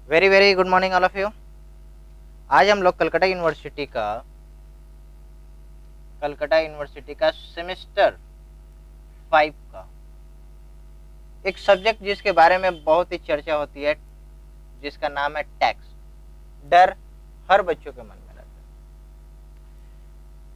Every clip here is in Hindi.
Very very good morning all of you. आज हम लोग कलकत्ता यूनिवर्सिटी का सेमेस्टर 5 का एक सब्जेक्ट जिसके बारे में बहुत ही चर्चा होती है, जिसका नाम है टैक्स। डर हर बच्चों के मन में रहता है।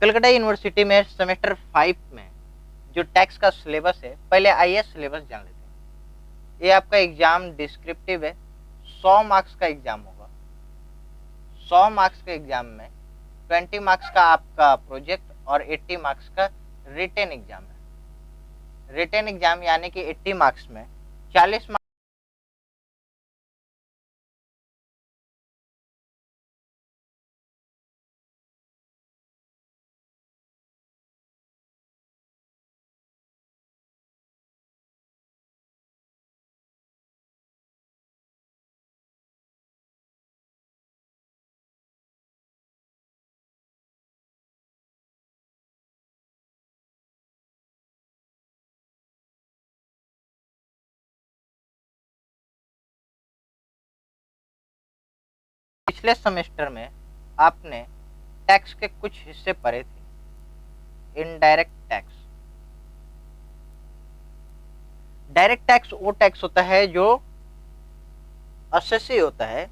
कलकत्ता यूनिवर्सिटी में सेमेस्टर 5 में जो टैक्स का सिलेबस है, पहले आइए सिलेबस जान लेते हैं। ये आपका एग्जाम डिस्क्रिप्टिव है, 100 मार्क्स का एग्जाम होगा। 100 मार्क्स के एग्जाम में 20 मार्क्स का आपका प्रोजेक्ट और 80 मार्क्स का रिटेन एग्जाम है। रिटेन एग्जाम यानी कि 80 मार्क्स में 40 मार्क्स पिछले सेमेस्टर में आपने टैक्स के कुछ हिस्से पढ़े थे। Indirect tax. डायरेक्ट टैक्स वो टैक्स होता है जो असेसी होता है,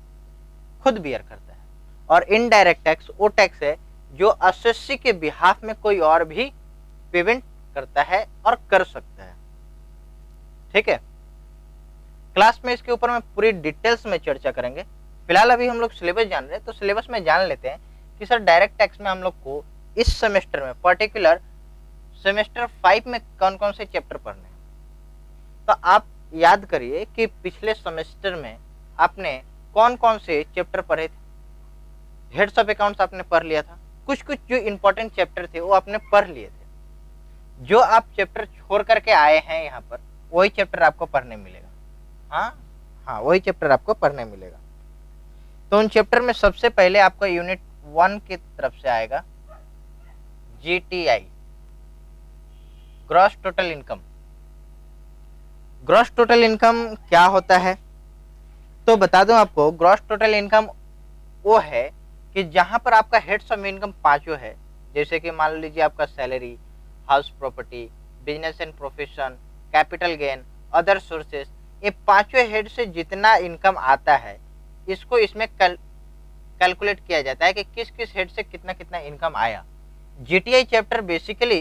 खुद बियर करता है, और इनडायरेक्ट टैक्स वो टैक्स है जो असेसी के बिहाफ में कोई और भी पेमेंट करता है और कर सकता है। ठीक है, क्लास में इसके ऊपर में पूरी डिटेल्स में चर्चा करेंगे। फिलहाल अभी हम लोग सिलेबस जान रहे हैं, तो सिलेबस में जान लेते हैं कि सर डायरेक्ट टैक्स में हम लोग को इस सेमेस्टर में पर्टिकुलर सेमेस्टर 5 में कौन कौन से चैप्टर पढ़ने हैं। तो आप याद करिए कि पिछले सेमेस्टर में आपने कौन कौन से चैप्टर पढ़े थे। हेड्स ऑफ अकाउंट्स आपने पढ़ लिया था, कुछ कुछ जो इंपॉर्टेंट चैप्टर थे वो आपने पढ़ लिए थे। जो आप चैप्टर छोड़ करके आए हैं यहाँ पर, वही चैप्टर आपको पढ़ने मिलेगा। हाँ, वही चैप्टर आपको पढ़ने मिलेगा। तो उन चैप्टर में सबसे पहले आपका यूनिट 1 की तरफ से आएगा GTI, gross total income. Gross total income क्या होता है तो बता दूं आपको। ग्रॉस टोटल इनकम वो है कि जहां पर आपका हेड्स ऑफ इनकम पांचों है, जैसे कि मान लीजिए आपका salary, house property, business and profession, capital gain, other sources. ये पांचों हेड से जितना इनकम आता है, इसको इसमें कैलकुलेट किया जाता है कि किस किस हेड से कितना कितना इनकम आया। जीटीआई चैप्टर बेसिकली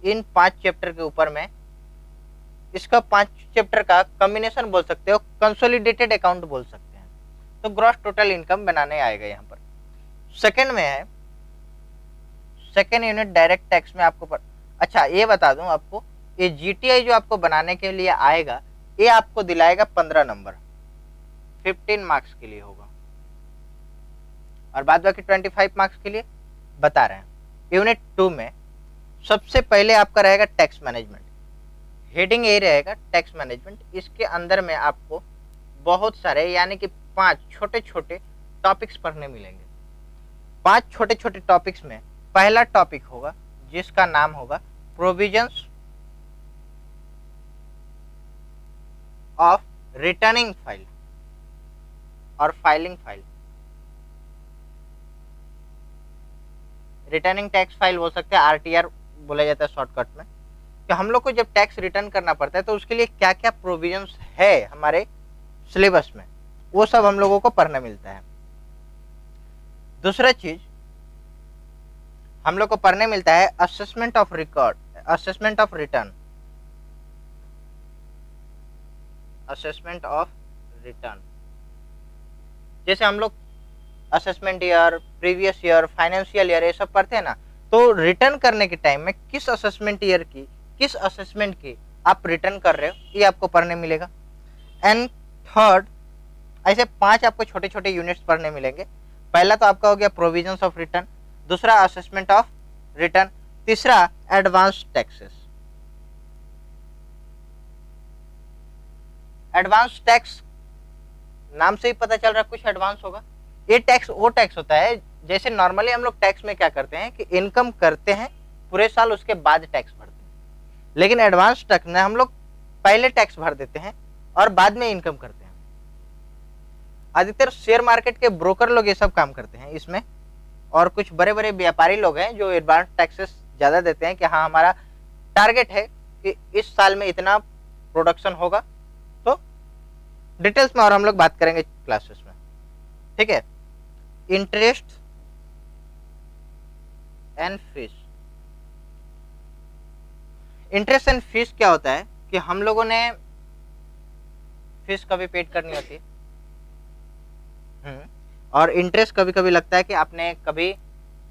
इन 5 चैप्टर के ऊपर में, इसका 5 चैप्टर का कॉम्बिनेशन बोल सकते हो, कंसोलिडेटेड अकाउंट बोल सकते हैं। तो ग्रॉस टोटल इनकम बनाने आएगा यहाँ पर। सेकंड में है, सेकंड यूनिट डायरेक्ट टैक्स में आपको अच्छा ये बता दूं आपको, ये जीटीआई जो आपको बनाने के लिए आएगा, ये आपको दिलाएगा 15 नंबर, 15 मार्क्स के लिए होगा, और बाद बाकी 25 मार्क्स के लिए बता रहे हैं। यूनिट 2 में सबसे पहले आपका रहेगा टैक्स मैनेजमेंट। हेडिंग ये रहेगा टैक्स मैनेजमेंट। इसके अंदर में आपको बहुत सारे यानी कि 5 छोटे छोटे टॉपिक्स पढ़ने मिलेंगे। 5 छोटे छोटे टॉपिक्स में पहला टॉपिक होगा जिसका नाम होगा प्रोविजंस ऑफ रिटर्निंग फाइल और filing file. Returning tax file बोल सकते हैं, आरटीआर बोला जाता है शॉर्टकट में। कि हम लोग को जब टैक्स रिटर्न करना पड़ता है तो उसके लिए क्या क्या प्रोविजंस है हमारे सिलेबस में, वो सब हम लोगों को पढ़ना मिलता है। दूसरा चीज हम लोग को पढ़ने मिलता है assessment of record, assessment of return, assessment of return. जैसे हम लोग assessment year, previous year, financial year, ये सब पढ़ते हैं ना, तो रिटर्न करने के टाइम में किस असेसमेंट ईयर की, किस असेसमेंट की आप रिटर्न कर रहे हो, ये आपको पढ़ने मिलेगा। एंड थर्ड, ऐसे 5 आपको छोटे छोटे यूनिट्स पढ़ने मिलेंगे। पहला तो आपका हो गया प्रोविजंस ऑफ रिटर्न, दूसरा असेसमेंट ऑफ रिटर्न, तीसरा एडवांस टैक्सेस। एडवांस टैक्स नाम से ही पता चल रहा है कुछ एडवांस होगा। ये टैक्स वो टैक्स होता है, जैसे नॉर्मली हम लोग टैक्स में क्या करते हैं कि इनकम करते हैं पूरे साल, उसके बाद टैक्स भरते हैं। लेकिन एडवांस टैक्स में हम लोग पहले टैक्स भर देते हैं और बाद में इनकम करते हैं। अधिकतर शेयर मार्केट के ब्रोकर लोग ये सब काम करते हैं इसमें, और कुछ बड़े बड़े व्यापारी लोग हैं जो एडवांस टैक्सेस ज़्यादा देते हैं कि हाँ हमारा टारगेट है कि इस साल में इतना प्रोडक्शन होगा। तो डिटेल्स में और हम लोग बात करेंगे क्लासेस में, ठीक है। Interest and fees. Interest and fees क्या होता है कि हम लोगों ने फीस कभी पेड करनी होती है, और इंटरेस्ट कभी कभी लगता है कि आपने कभी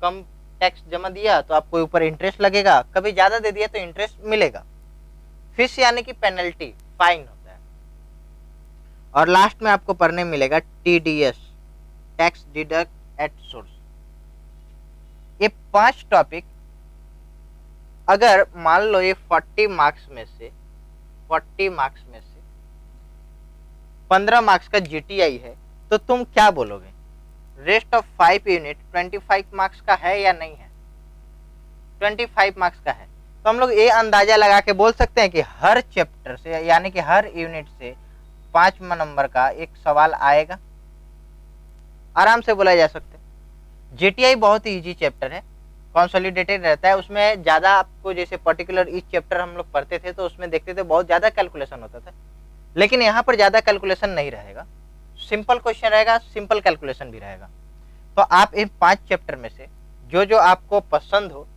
कम टैक्स जमा दिया तो आपको ऊपर इंटरेस्ट लगेगा, कभी ज्यादा दे दिया तो इंटरेस्ट मिलेगा। फीस यानी कि पेनल्टी, फाइन होता है। और लास्ट में आपको पढ़ने मिलेगा TDS, tax deduct at source. ये 5 टॉपिक अगर मान लो ये 40 मार्क्स में से 15 मार्क्स का GTI है, तो तुम क्या बोलोगे? रेस्ट ऑफ 5 यूनिट 25 मार्क्स का है या नहीं है? 25 मार्क्स का है, तो हम लोग ये अंदाजा लगा के बोल सकते हैं कि हर चैप्टर से यानी कि हर यूनिट से 5 नंबर का एक सवाल आएगा, आराम से बोला जा सकता है। GTI बहुत ही इजी चैप्टर है, कंसोलिडेटेड रहता है, उसमें ज़्यादा आपको जैसे पर्टिकुलर इस चैप्टर हम लोग पढ़ते थे तो उसमें देखते थे बहुत ज़्यादा कैलकुलेशन होता था, लेकिन यहाँ पर ज़्यादा कैलकुलेशन नहीं रहेगा, सिंपल क्वेश्चन रहेगा, सिंपल कैलकुलेशन भी रहेगा। तो आप इन 5 चैप्टर में से जो जो आपको पसंद हो,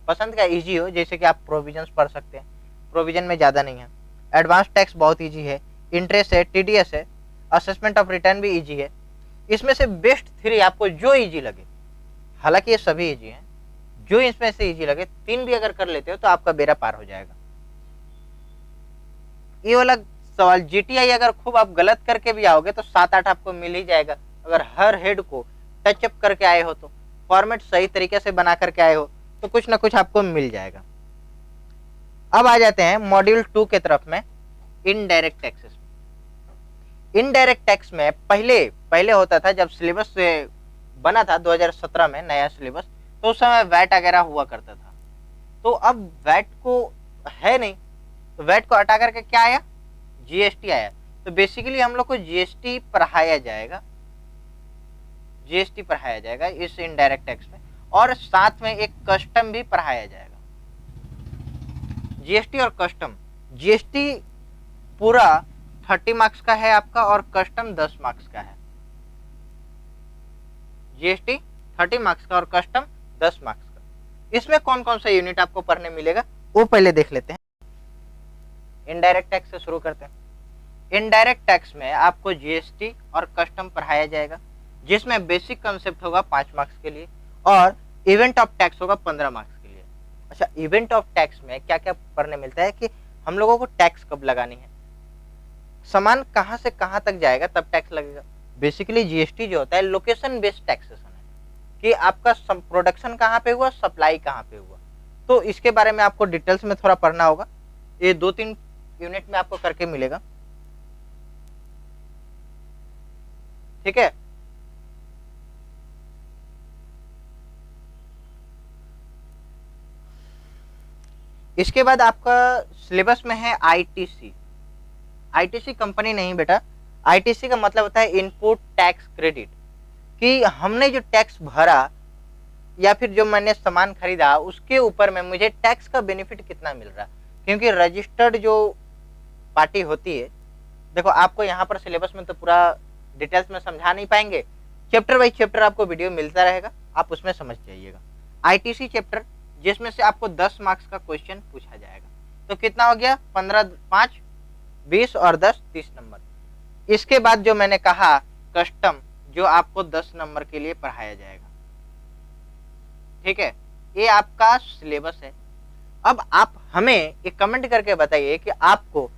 पसंद का इजी हो, जैसे कि आप प्रोविजंस पढ़ सकते हैं, प्रोविजन में ज़्यादा नहीं है, एडवांस टैक्स बहुत इजी है, इंटरेस्ट है, TDS है, असेसमेंट ऑफ रिटर्न भी इजी है। इसमें से बेस्ट 3 आपको जो इजी लगे, हालांकि ये सभी इजी हैं, जो इसमें से इजी लगे 3 भी अगर कर लेते हो तो आपका बेड़ा पार हो जाएगा। ये वाला सवाल GTI अगर खूब आप गलत करके भी आओगे तो 7-8 आपको मिल ही जाएगा, अगर हर हेड को टचअप करके आए हो तो, फॉर्मेट सही तरीके से बना करके आए हो तो कुछ ना कुछ आपको मिल जाएगा। अब आ जाते हैं मॉड्यूल 2 के तरफ में, इनडायरेक्ट टैक्सेस। इनडायरेक्ट टैक्स में पहले होता था, जब सिलेबस से बना था 2017 में नया सिलेबस, तो उस समय वैट वगैरह हुआ करता था। तो अब वैट को है नहीं, तो वैट को हटा करके क्या आया? GST आया। तो बेसिकली हम लोग को GST पढ़ाया जाएगा, GST पढ़ाया जाएगा इस इनडायरेक्ट टैक्स में, और साथ में एक कस्टम भी पढ़ाया जाएगा। GST और कस्टम, GST पूरा 30 मार्क्स का है आपका और कस्टम 10 मार्क्स का है। GST 30 मार्क्स का और कस्टम 10 मार्क्स का। इसमें कौन कौन सा यूनिट आपको पढ़ने मिलेगा वो पहले देख लेते हैं। इनडायरेक्ट टैक्स से शुरू करते हैं। इनडायरेक्ट टैक्स में आपको GST और कस्टम पढ़ाया जाएगा, जिसमें बेसिक कंसेप्ट होगा 5 मार्क्स के लिए और इवेंट ऑफ टैक्स होगा 15 मार्क्स के लिए। अच्छा, इवेंट ऑफ टैक्स में क्या क्या पढ़ने मिलता है कि हम लोगों को टैक्स कब लगानी है, सामान कहाँ से कहाँ तक जाएगा तब टैक्स लगेगा। बेसिकली GST जो होता है लोकेशन बेस्ड टैक्सेशन है, कि आपका प्रोडक्शन कहाँ पे हुआ, सप्लाई कहाँ पे हुआ, तो इसके बारे में आपको डिटेल्स में थोड़ा पढ़ना होगा। ये 2-3 यूनिट में आपको करके मिलेगा, ठीक है। इसके बाद आपका सिलेबस में है ITC। ITC कंपनी नहीं बेटा, ITC का मतलब होता है इनपुट टैक्स क्रेडिट, कि हमने जो टैक्स भरा या फिर जो मैंने सामान खरीदा उसके ऊपर में मुझे टैक्स का बेनिफिट कितना मिल रहा। क्योंकि रजिस्टर्ड जो पार्टी होती है, देखो आपको यहाँ पर सिलेबस में तो पूरा डिटेल्स में समझा नहीं पाएंगे, चैप्टर बाई चैप्टर आपको वीडियो मिलता रहेगा, आप उसमें समझ जाइएगा। ITC चैप्टर जिसमें से आपको 10 मार्क्स का क्वेश्चन पूछा जाएगा, तो कितना हो गया? 15, 5, 20 और 10, 30 नंबर। इसके बाद जो मैंने कहा कस्टम, जो आपको 10 नंबर के लिए पढ़ाया जाएगा, ठीक है। ये आपका सिलेबस है। अब आप हमें एक कमेंट करके बताइए कि आपको